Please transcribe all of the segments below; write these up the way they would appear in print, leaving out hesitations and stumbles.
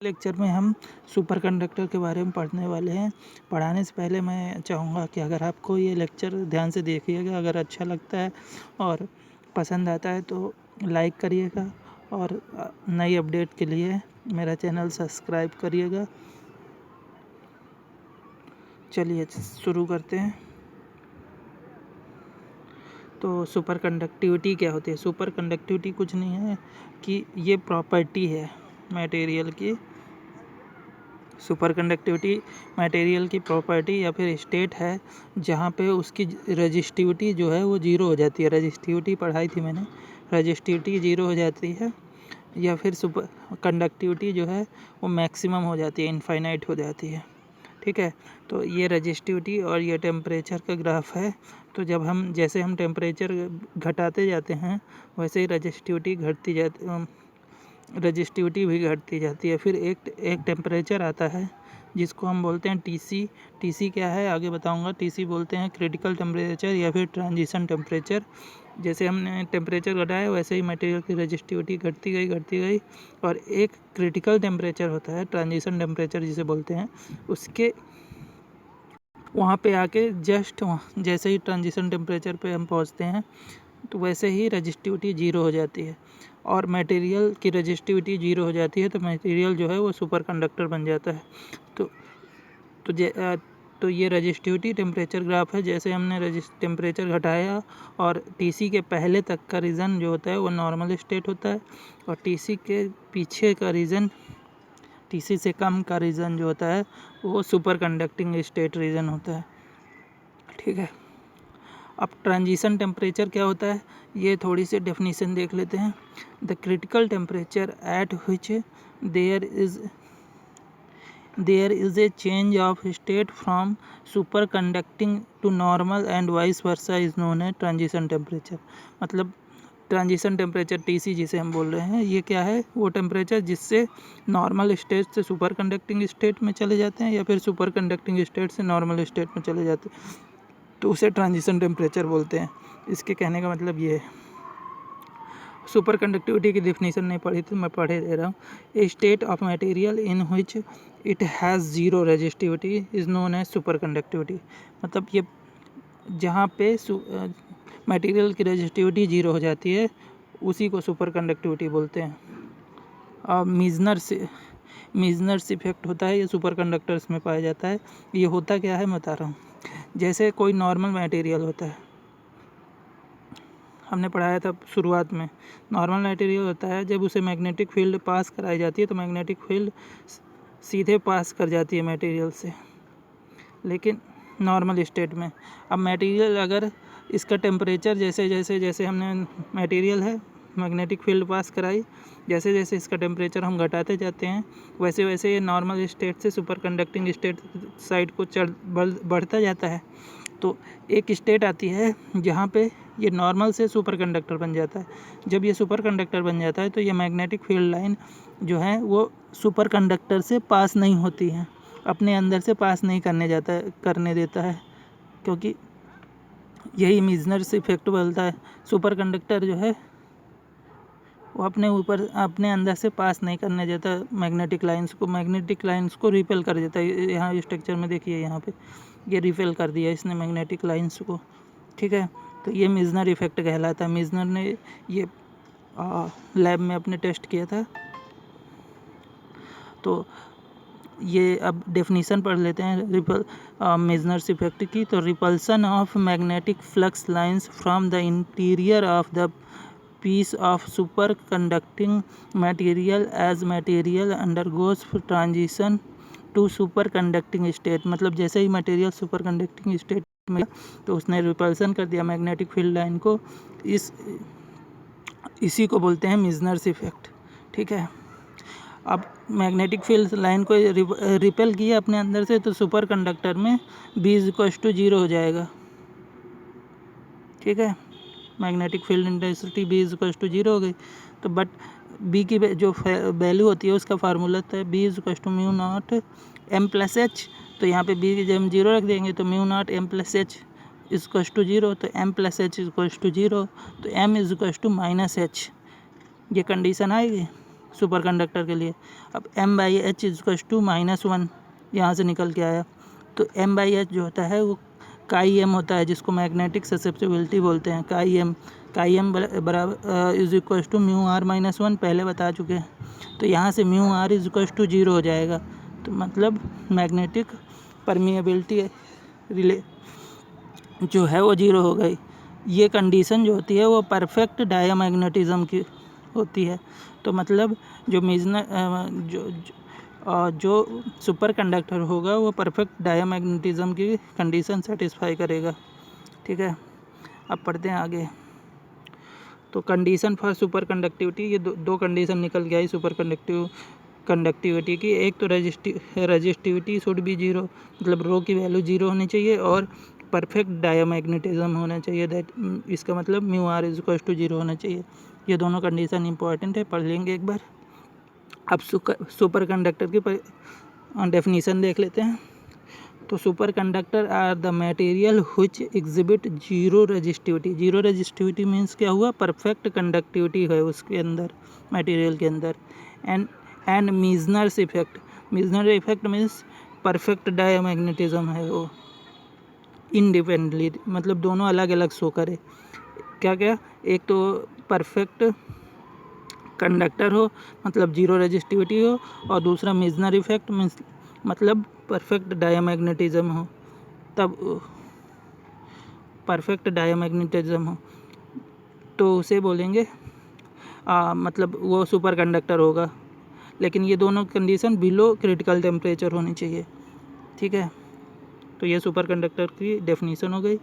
Lecture में हम super conductor के बारे में पढ़ने वाले हैं। पढ़ाने से पहले मैं चाहूँगा कि अगर आपको ये लेक्चर ध्यान से देखिएगा, अगर अच्छा लगता है और पसंद आता है तो लाइक करिएगा और नई अपडेट के लिए मेरा चैनल सब्सक्राइब करिएगा। चलिए शुरू करते हैं। तो सुपर कंडक्टिविटी क्या होती है? सुपर कंडक्टिविटी कुछ नहीं है कि ये प्रॉपर्टी है मटेरियल की। सुपर कंडक्टिविटी मटेरियल की प्रॉपर्टी या फिर स्टेट है जहाँ पे उसकी रजिस्टिविटी जो है वो ज़ीरो हो जाती है। रजिस्टिविटी पढ़ाई थी मैंने, रजिस्टिविटी ज़ीरो हो जाती है या फिर सुपर कंडक्टिविटी जो है वो मैक्सिमम हो जाती है, इनफाइनाइट हो जाती है। ठीक है, तो ये रजिस्टिविटी और ये टेम्परेचर का ग्राफ है। तो जब हम टेम्परेचर घटाते जाते हैं वैसे ही रजिस्टिविटी भी घटती जाती है। फिर एक टेम्परेचर आता है जिसको हम बोलते हैं टीसी। टीसी क्या है आगे बताऊंगा। टीसी बोलते हैं क्रिटिकल टेम्परेचर या फिर ट्रांजिशन टेम्परेचर। जैसे हमने टेम्परेचर घटाया वैसे ही मटेरियल की रजिस्टिविटी घटती गई और एक क्रिटिकल टेम्परेचर होता है, ट्रांजिशन टेम्परेचर जिसे बोलते हैं। उसके वहाँ पे आके जस्ट जैसे ही ट्रांजिशन टेम्परेचर पे हम पहुँचते हैं तो वैसे ही रजिस्टिविटी ज़ीरो हो जाती है और मटेरियल की रजिस्टिविटी ज़ीरो हो जाती है तो मटेरियल जो है वो सुपर कंडक्टर बन जाता है। तो ये रजिस्टिविटी टेम्परेचर ग्राफ है। जैसे हमने टेम्परेचर घटाया और टीसी के पहले तक का रीजन जो होता है वो नॉर्मल स्टेट होता है और टीसी के पीछे का रीजन, टीसी से कम का रीजन जो होता है वो सुपर कंडक्टिंग स्टेट रीजन होता है। ठीक है, अब ट्रांजिशन टेम्परेचर क्या होता है ये थोड़ी सी डेफिनेशन देख लेते हैं। The critical temperature at which there is a change of state from superconducting to normal and vice versa is known as transition temperature. मतलब ट्रांजिशन टेम्परेचर टीसी जिसे हम बोल रहे हैं, ये क्या है? वो टेम्परेचर जिससे नॉर्मल स्टेट से सुपर कंडक्टिंग स्टेट में चले जाते हैं या फिर सुपर कंडक्टिंग स्टेट से नॉर्मल स्टेट में चले जाते हैं तो उसे ट्रांजिशन टेम्परेचर बोलते हैं। इसके कहने का मतलब ये है। सुपर कंडक्टिविटी की डेफिनेशन नहीं पढ़ी थी, मैं पढ़े दे रहा हूँ। A state of material in which it has zero resistivity is known as superconductivity. मतलब ये जहाँ पे मटेरियल की रजिस्टिविटी ज़ीरो हो जाती है उसी को सुपर कंडक्टिविटी बोलते हैं। और मीजनर्स इफेक्ट होता है, ये सुपर कंडक्टर्स में पाया जाता है। ये होता क्या है मैं बता रहा हूँ। जैसे कोई नॉर्मल मटेरियल होता है, हमने पढ़ाया था शुरुआत में, नॉर्मल मटेरियल होता है जब उसे मैग्नेटिक फील्ड पास कराई जाती है तो मैग्नेटिक फील्ड सीधे पास कर जाती है मटेरियल से, लेकिन नॉर्मल स्टेट में। अब मटेरियल अगर इसका टेम्परेचर जैसे हमने मटेरियल है मैग्नेटिक फील्ड पास कराई, जैसे जैसे इसका टेम्परेचर हम घटाते जाते हैं वैसे वैसे ये नॉर्मल स्टेट से सुपर कंडक्टिंग स्टेट साइड को बढ़ता जाता है। तो एक स्टेट आती है जहाँ पे ये नॉर्मल से सुपर कंडक्टर बन जाता है। जब ये सुपर कंडक्टर बन जाता है तो ये मैग्नेटिक फील्ड लाइन जो है वो सुपर कंडक्टर से पास नहीं होती है, अपने अंदर से पास नहीं करने देता है, क्योंकि यही मीजनर्स इफेक्ट बोलता है। सुपर कंडक्टर जो है वो अपने अंदर से पास नहीं करने देता मैग्नेटिक लाइंस को रिपेल कर देता है। यहाँ स्ट्रक्चर में देखिए, यहाँ पे ये रिपेल कर दिया इसने मैग्नेटिक लाइंस को। ठीक है, तो ये मीजनर इफेक्ट कहलाता है। मीजनर ने ये लैब में अपने टेस्ट किया था। तो ये अब डेफिनेशन पढ़ लेते हैं मीजनर्स इफेक्ट की। तो repulsion of magnetic flux lines from the interior of the piece of superconducting material as material undergoes transition to superconducting state। मतलब जैसे ही मटेरियल सुपर कंडक्टिंग स्टेट में तो उसने रिपल्सन कर दिया मैग्नेटिक फील्ड लाइन को। इसी को बोलते हैं मीजनर्स इफेक्ट। ठीक है, अब मैग्नेटिक फील्ड लाइन को रिपेल किया अपने अंदर से तो सुपर कंडक्टर में B=0 हो जाएगा। ठीक है, मैग्नेटिक फील्ड इंटेंसिटी B=0 हो गई। तो बट B की जो वैल्यू होती है उसका फार्मूला था B=μ0 m+h। तो यहाँ पे B जब हम 0 रख देंगे तो μ0 m+h =0, तो m+h =0, तो m =-h। ये कंडीशन आएगी। सुपर कंडक्टर के लिए। अब m/h = -1 यहाँ से निकल के आया, तो m/h जो होता है वो काई m होता है, जिसको मैग्नेटिक ससेप्टिबिलिटी बोलते हैं। काई m बराबर = μr-1 पहले बता चुके हैं। तो यहाँ से μr = 0 हो जाएगा, तो मतलब मैग्नेटिक परमिएबिलिटी रिले जो है वो 0 हो गई। ये कंडीशन जो होती है वो परफेक्ट डायमैग्नेटिज्म की होती है। तो मतलब जो जो सुपर कंडक्टर होगा वो परफेक्ट डायमैग्नेटिज्म की कंडीशन सेटिस्फाई करेगा। ठीक है, अब पढ़ते हैं आगे। तो कंडीशन फॉर सुपर कंडक्टिविटी, ये दो कंडीशन निकल के आई सुपर कंडक्टिविटी की। एक तो रजिस्टिविटी शुड बी 0, मतलब रो की वैल्यू 0 होनी चाहिए, और परफेक्ट डायमैग्नेटिज्म होना चाहिए। इसका मतलब μr = 0 होना चाहिए। ये दोनों कंडीशन इंपॉर्टेंट है, पढ़ लेंगे एक बार। अब सुपर कंडक्टर की डेफिनीशन देख लेते हैं। तो superconductor are the material which exhibit zero resistivity. Zero resistivity means क्या हुआ, परफेक्ट कंडक्टिविटी है उसके अंदर, मटेरियल के अंदर। And Meissner's effect, Meissner effect means perfect diamagnetism है वो, इंडिपेंडेंटली, मतलब दोनों अलग अलग शो करे। क्या क्या, एक तो परफेक्ट कंडक्टर हो मतलब जीरो रजिस्टिविटी हो, और दूसरा मीजनर इफेक्ट मीन्स मतलब परफेक्ट डायमैग्नेटिज्म हो, तब परफेक्ट डायमैग्नेटिज्म हो तो उसे बोलेंगे मतलब वो सुपर कंडक्टर होगा। लेकिन ये दोनों कंडीशन बिलो क्रिटिकल टेम्परेचर होनी चाहिए। ठीक है, तो ये सुपर कंडक्टर की डेफिनीशन हो गई।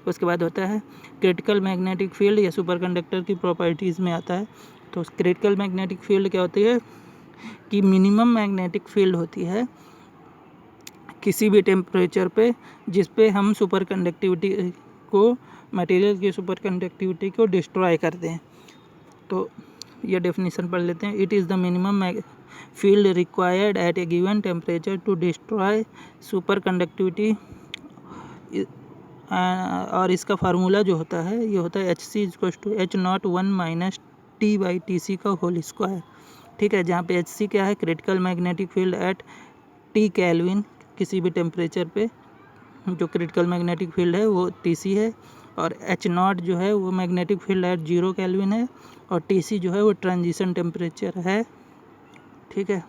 उसके बाद होता है क्रिटिकल मैग्नेटिक फील्ड, या सुपर कंडक्टर की प्रॉपर्टीज़ में आता है। तो क्रिटिकल मैग्नेटिक फील्ड क्या होती है कि मिनिमम मैग्नेटिक फील्ड होती है किसी भी टेम्परेचर पे जिस पे हम सुपर कंडक्टिविटी को, मटेरियल की सुपर कंडक्टिविटी को डिस्ट्रॉय कर दें। तो ये डेफिनेशन पढ़ लेते हैं। It is the minimum field required at a given temperature to destroy superconductivity. और इसका फार्मूला जो होता है ये होता है HC = H0 - T/Tc का होल स्क्वायर। ठीक है, जहाँ पे HC क्या है, critical magnetic field at T kelvin, किसी भी टेम्परेचर पे जो क्रिटिकल मैग्नेटिक फील्ड है वो TC है, और H0 जो है वो मैग्नेटिक फील्ड एट 0 केल्विन है, और TC जो है वो ट्रांजिशन टेम्परेचर है। ठीक है,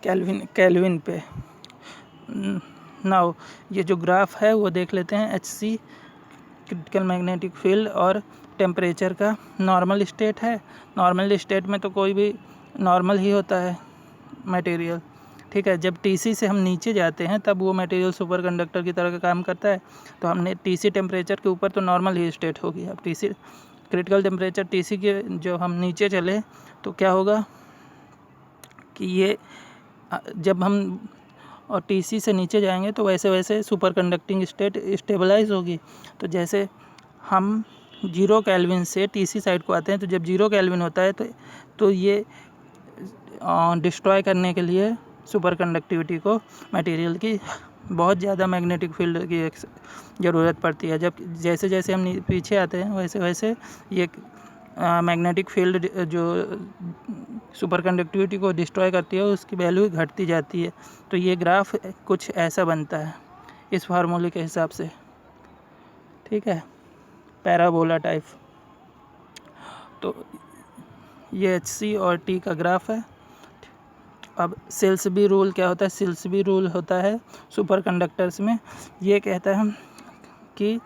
केल्विन पे। नाउ ये जो ग्राफ है वो देख लेते हैं। HC क्रिटिकल मैग्नेटिक फील्ड और टेम्परेचर का नॉर्मल स्टेट है। नॉर्मल स्टेट में तो कोई भी नॉर्मल ही होता है मटेरियल। ठीक है, जब TC से हम नीचे जाते हैं तब वो मटेरियल सुपर कंडक्टर की तरह का काम करता है। तो हमने TC टेम्परेचर के ऊपर तो नॉर्मल ही स्टेट होगी। अब TC क्रिटिकल टेम्परेचर TC के जो हम नीचे चले तो क्या होगा कि ये जब हम और TC से नीचे जाएंगे तो वैसे वैसे सुपर कंडक्टिंग स्टेट स्टेबलाइज होगी। तो जैसे हम 0 केल्विन से TC साइड को आते हैं, तो जब 0 केल्विन होता है तो ये डिस्ट्रॉय करने के लिए सुपर कंडक्टिविटी को मटेरियल की बहुत ज़्यादा मैग्नेटिक फील्ड की ज़रूरत पड़ती है। जब जैसे जैसे हम पीछे आते हैं वैसे वैसे ये मैग्नेटिक फील्ड जो सुपर कंडक्टिविटी को डिस्ट्रॉय करती है उसकी वैल्यू घटती जाती है। तो ये ग्राफ कुछ ऐसा बनता है इस फार्मूले के हिसाब से। ठीक है, पैराबोला टाइप। तो ये HC और T का ग्राफ है। अब सेल्सबी रूल क्या होता है? सेल्सबी रूल होता है सुपर कंडक्टर्स में, ये कहता है कि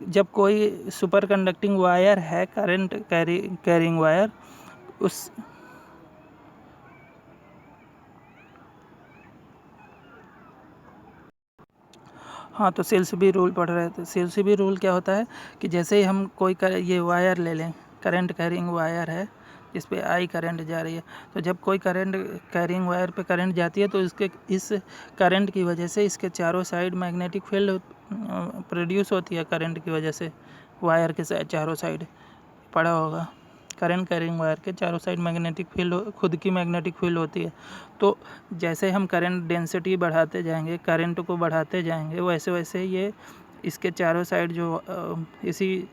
जब कोई सुपर कंडक्टिंग वायर है, करंट कैरिंग वायर, उस हाँ, तो सेल्सबी रूल पढ़ रहे थे। सेल्सबी रूल क्या होता है कि जैसे ही हम कोई ये वायर ले लें, करंट कैरिंग वायर है जिस पे I करंट जा रही है, तो जब कोई करंट कैरिंग वायर पे करंट जाती है तो इस करंट की वजह से इसके चारों साइड मैग्नेटिक फील्ड प्रोड्यूस होती है। करंट की वजह से वायर के चारों साइड पड़ा होगा, करंट कैरिंग वायर के चारों साइड मैग्नेटिक फील्ड, खुद की मैग्नेटिक फील्ड होती है। तो जैसे हम करंट डेंसिटी बढ़ाते जाएंगे, करंट को बढ़ाते जाएंगे, वैसे वैसे ये इसके चारों साइड जो इसी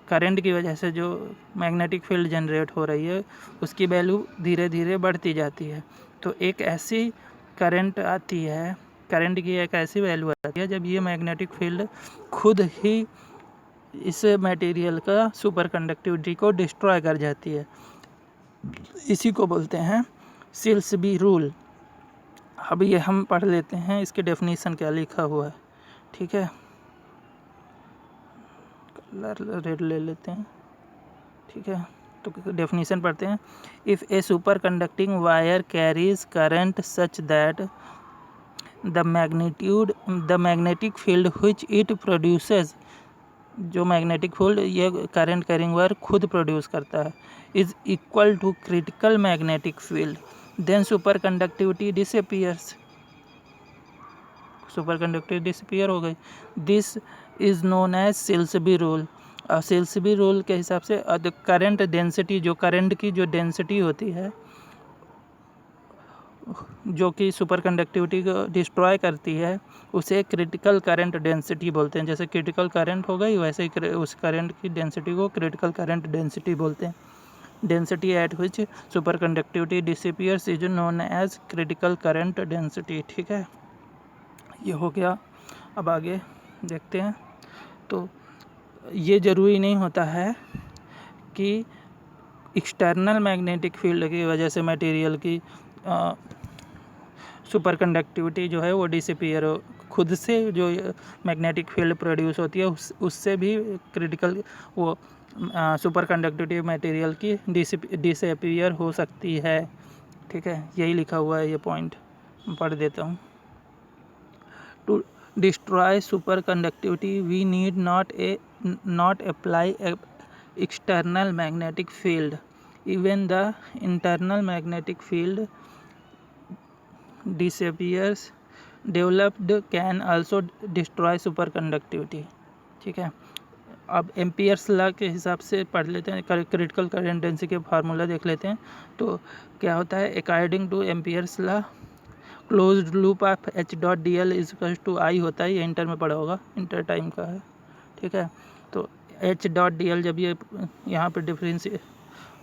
करंट की वजह से जो मैग्नेटिक फील्ड जनरेट हो रही है उसकी वैल्यू धीरे धीरे बढ़ती जाती है। तो एक ऐसी करंट आती है, करंट की एक ऐसी वैल्यू आती है जब ये मैग्नेटिक फील्ड खुद ही इस मटेरियल का सुपर कंडक्टिविटी को डिस्ट्रॉय कर जाती है। इसी को बोलते हैं सेल्सबी रूल। अब ये हम पढ़ लेते हैं इसके डेफिनेशन क्या लिखा हुआ है। ठीक है, कलर रेड ले लेते हैं। ठीक है, तो डेफिनेशन पढ़ते हैं। If a superconducting wire carries current such that the magnetic field which it produces, जो मैग्नेटिक फील्ड ये करंट कैरिंग वायर खुद प्रोड्यूस करता है, is equal to critical magnetic field, then superconductivity disappears. Superconductivity disappear हो गई। This is known as Silsbee rule. Silsbee rule के हिसाब से करंट डेंसिटी, जो करंट की जो डेंसिटी होती है जो कि सुपर कंडक्टिविटी को डिस्ट्रॉय करती है, उसे क्रिटिकल करंट डेंसिटी बोलते हैं। जैसे क्रिटिकल करंट हो गई, वैसे ही उस करंट की डेंसिटी को क्रिटिकल करंट डेंसिटी बोलते हैं। Density at which superconductivity disappears is known as critical current density. ठीक है, ये हो गया। अब आगे देखते हैं। तो ये ज़रूरी नहीं होता है कि एक्सटर्नल मैग्नेटिक फील्ड की वजह से मटेरियल की सुपर कंडक्टिविटी जो है वो डिसअपीयर हो। खुद से जो मैग्नेटिक फील्ड प्रोड्यूस होती है उससे भी क्रिटिकल वो सुपर कंडक्टिविटी मटेरियल की डिसअपीयर हो सकती है। ठीक है, यही लिखा हुआ है, ये पॉइंट पढ़ देता हूँ। To destroy superconductivity we need not apply external magnetic field, even the internal magnetic field disappears developed can also destroy superconductivity। ठीक है, अब एम्पियर्स लॉ के हिसाब से पढ़ लेते हैं, क्रिटिकल करंट डेंसिटी के फार्मूला देख लेते हैं। तो क्या होता है, according to Ampere's law closed loop of H dot D L is to I होता है। ये इंटर में पढ़ा होगा, इंटर टाइम का है। ठीक है, तो एच डॉट डी एल जब ये यहाँ पे डिफरेंस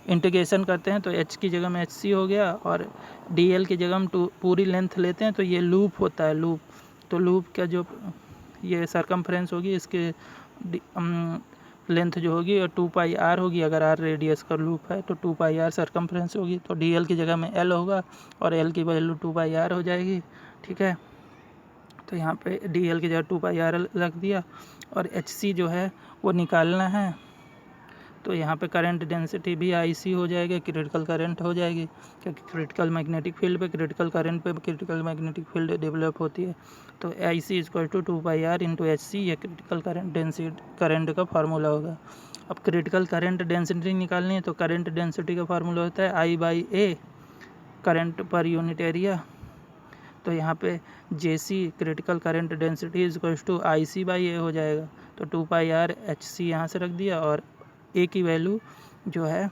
इंटीग्रेशन करते हैं तो एच की जगह में एच सी हो गया और डी एल की जगह हम पूरी लेंथ लेते हैं तो ये लूप होता है, लूप। तो लूप का जो ये सरकमफ्रेंस होगी, इसके लेंथ जो होगी और 2 पाई आर होगी। अगर आर रेडियस का लूप है तो 2 पाई आर सरकमफ्रेंस होगी। तो डी एल की जगह में एल होगा और एल की वैल्यू 2 पाई आर हो जाएगी। ठीक है, तो यहाँ पे डी एल की जगह 2 पाई आर रख दिया और एच सी जो है वो निकालना है। तो यहाँ पे करंट डेंसिटी भी आई सी हो जाएगी, क्रिटिकल करंट हो जाएगी, क्योंकि क्रिटिकल मैग्नेटिक फील्ड पे क्रिटिकल करंट पे क्रिटिकल मैग्नेटिक फील्ड डेवलप होती है। तो I C equal to 2 pi R into H C, ये क्रिटिकल करंट डेंसिटी करंट का फार्मूला होगा। अब क्रिटिकल करंट डेंसिटी निकालनी है तो करंट डेंसिटी का फार्मूला होता है I by A, current per unit area. तो यहाँ पे J C critical current density is equal to I C by A हो जाएगा। तो 2 पाई आर एच सी यहाँ से रख दिया और ए की वैल्यू जो है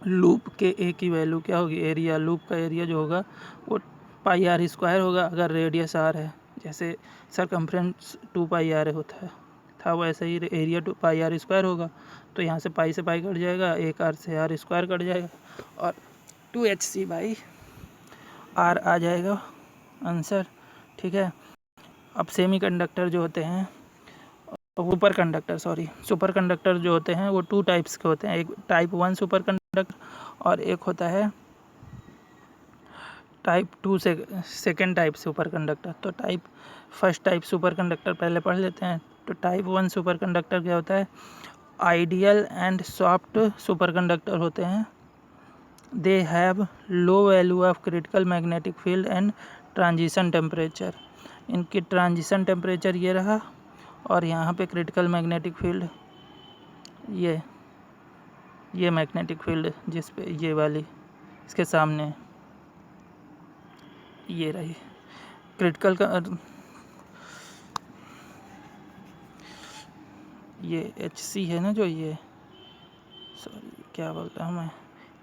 लूप के ए की वैल्यू क्या होगी, एरिया, लूप का एरिया जो होगा वो पाई आर स्क्वायर होगा अगर रेडियस आर है। जैसे सरकमफ्रेंस 2 पाई आर होता है था वैसे ही एरिया 2 पाई आर स्क्वायर होगा। तो यहाँ से पाई कट जाएगा, एक आर से आर स्क्वायर कट जाएगा और 2 एच सी बाई आर आ जाएगा आंसर। ठीक है, अब सेमी कंडक्टर जो होते हैं, सुपर कंडक्टर जो होते हैं वो 2 टाइप्स के होते हैं। एक टाइप 1 सुपर कंडक्टर और एक होता है टाइप 2 से सेकेंड टाइप सुपर कंडक्टर। तो फर्स्ट टाइप सुपर कंडक्टर पहले पढ़ लेते हैं। तो टाइप 1 सुपर कंडक्टर क्या होता है, ideal and soft super conductor होते हैं। दे have low value of critical magnetic field and transition temperature. इनकी ट्रांजिशन टेम्परेचर ये रहा और यहाँ पे क्रिटिकल मैग्नेटिक फील्ड ये मैग्नेटिक फील्ड जिस पे ये वाली इसके सामने ये रही क्रिटिकल का, ये एच सी है ना, जो ये सॉरी क्या बोलता हूँ मैं,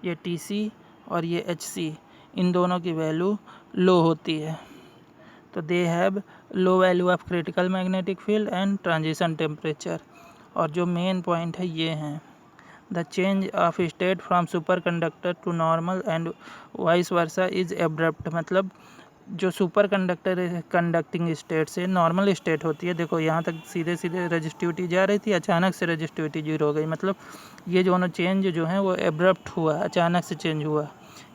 ये टी सी और ये एच सी, इन दोनों की वैल्यू लो होती है। तो they have low value of critical magnetic field and transition temperature. और जो मेन पॉइंट है ये हैं, the change of state from superconductor to normal and vice versa is abrupt. मतलब जो सुपर कंडक्टर कंडक्टिंग स्टेट से normal state होती है, देखो यहाँ तक सीधे सीधे रेजिस्टिविटी जा रही थी, अचानक से रेजिस्टिविटी जीरो हो गई। मतलब ये दोनों चेंज जो है वो एब्रप्ट हुआ, अचानक से चेंज हुआ।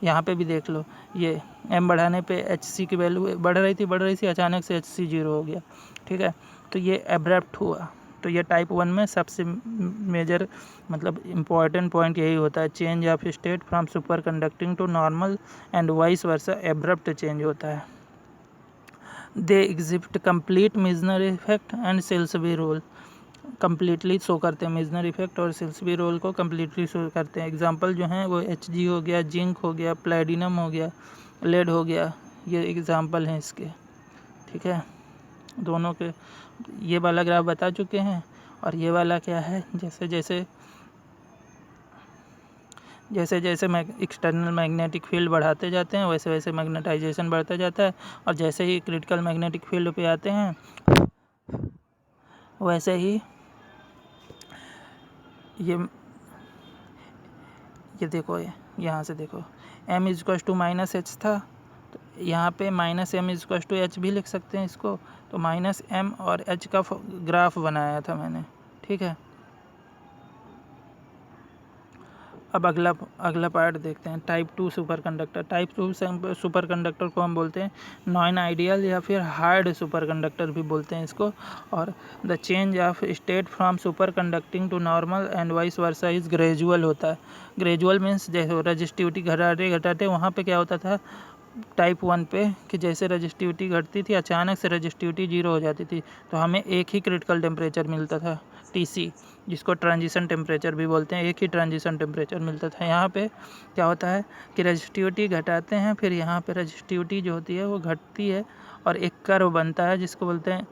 यहाँ पे भी देख लो, ये एम बढ़ाने पे एच सी की वैल्यू बढ़ रही थी, अचानक से एच सी जीरो हो गया। ठीक है, तो ये एब्रप्ट हुआ। तो ये टाइप 1 में सबसे मेजर मतलब इम्पॉर्टेंट पॉइंट यही होता है, change of state from superconducting to normal and vice versa abrupt change होता है। They exhibit complete Meissner effect and Silsbee rule. Completely show करते हैं, मिजनर इफेक्ट और सेल्सबी रोल को कम्प्लीटली शो करते हैं। एग्जांपल जो हैं वो एच जी हो गया, जिंक हो गया, प्लेटिनम हो गया, लेड हो गया, ये एग्जांपल हैं इसके। ठीक है, दोनों के ये वाला ग्राफ बता चुके हैं। और ये वाला क्या है, जैसे जैसे एक्सटर्नल मैग्नेटिक फील्ड बढ़ाते जाते हैं वैसे वैसे मैग्नेटाइजेशन बढ़ता जाता है, और जैसे ही क्रिटिकल मैग्नेटिक फील्ड पे आते हैं वैसे ही ये देखो, यहाँ से देखो m is to minus H था, तो यहाँ पे minus M is to H भी लिख सकते हैं इसको। तो माइनस एम और एच का ग्राफ बनाया था मैंने। ठीक है, अब अगला पार्ट देखते हैं, type 2 super conductor. Type 2 super conductor को हम बोलते हैं नॉन आइडियल या फिर हार्ड सुपर कंडक्टर भी बोलते हैं इसको। और the change of state from superconducting to normal and vice versa is gradual होता है। ग्रेजुअल मीन्स जैसे रजिस्टिविटी घटाते वहाँ पे क्या होता था टाइप 1 पे, कि जैसे रजिस्टिविटी घटती थी अचानक से रजिस्टिविटी जीरो हो जाती थी, तो हमें एक ही क्रिटिकल टेम्परेचर मिलता था टीसी, जिसको ट्रांजिशन टेम्परेचर भी बोलते हैं, एक ही ट्रांजिशन टेम्परेचर मिलता था। यहाँ पे क्या होता है कि रजिस्टिविटी घटाते हैं, फिर यहाँ पे रजिस्टिविटी जो होती है वो घटती है और एक कर्व बनता है जिसको बोलते हैं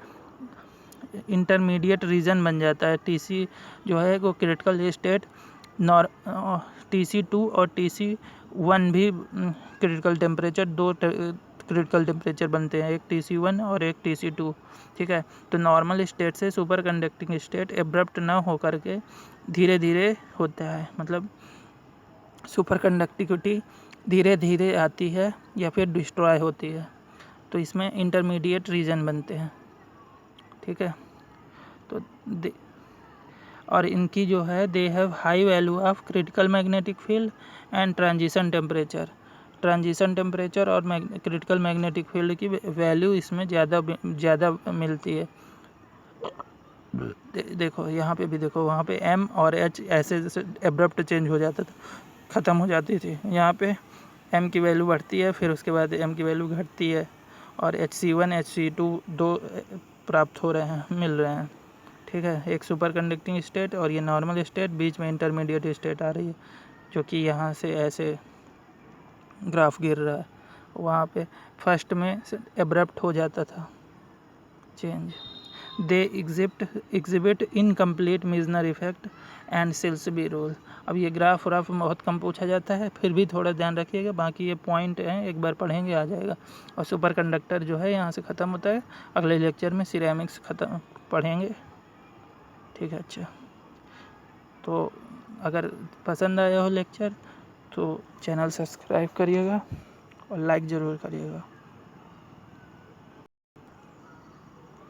इंटरमीडिएट रीजन बन जाता है। टीसी जो है वो क्रिटिकल स्टेट TC2 और TC1 भी क्रिटिकल टेम्परेचर, दो क्रिटिकल टेम्परेचर बनते हैं, एक TC1 और एक TC2। ठीक है, तो नॉर्मल स्टेट से सुपर कंडक्टिंग स्टेट एब्रप्ट ना हो करके धीरे धीरे होता है। मतलब सुपर कंडक्टिविटी धीरे धीरे आती है या फिर डिस्ट्रॉय होती है, तो इसमें इंटरमीडिएट रीजन बनते हैं। ठीक है, तो और इनकी जो है they have high value of critical magnetic field and transition temperature. Transition temperature और क्रिटिकल मैग्नेटिक फील्ड की वैल्यू इसमें ज़्यादा मिलती है। देखो यहाँ पे भी देखो, वहाँ पे m और h ऐसे एब्रप्ट चेंज हो जाता था, ख़त्म हो जाती थी। यहाँ पे m की वैल्यू बढ़ती है, फिर उसके बाद m की वैल्यू घटती है, और HC1 HC2 दो प्राप्त हो रहे हैं, मिल रहे हैं। ठीक है, एक सुपर कंडक्टिंग स्टेट और ये नॉर्मल स्टेट, बीच में इंटरमीडिएट स्टेट आ रही है, जो कि यहाँ से ऐसे ग्राफ गिर रहा है। वहाँ पे फर्स्ट में एब्रप्ट हो जाता था change. They exhibit incomplete Meissner effect and Silsbee rule. अब ये ग्राफ बहुत कम पूछा जाता है, फिर भी थोड़ा ध्यान रखिएगा, बाकी ये पॉइंट हैं, एक बार पढ़ेंगे आ जाएगा। और सुपर कंडक्टर जो है यहाँ से ख़त्म होता है, अगले लेक्चर में सिरेमिक्स पढ़ेंगे। ठीक है, अच्छा, तो अगर पसंद आया हो लेक्चर तो चैनल सब्सक्राइब करिएगा और लाइक ज़रूर करिएगा।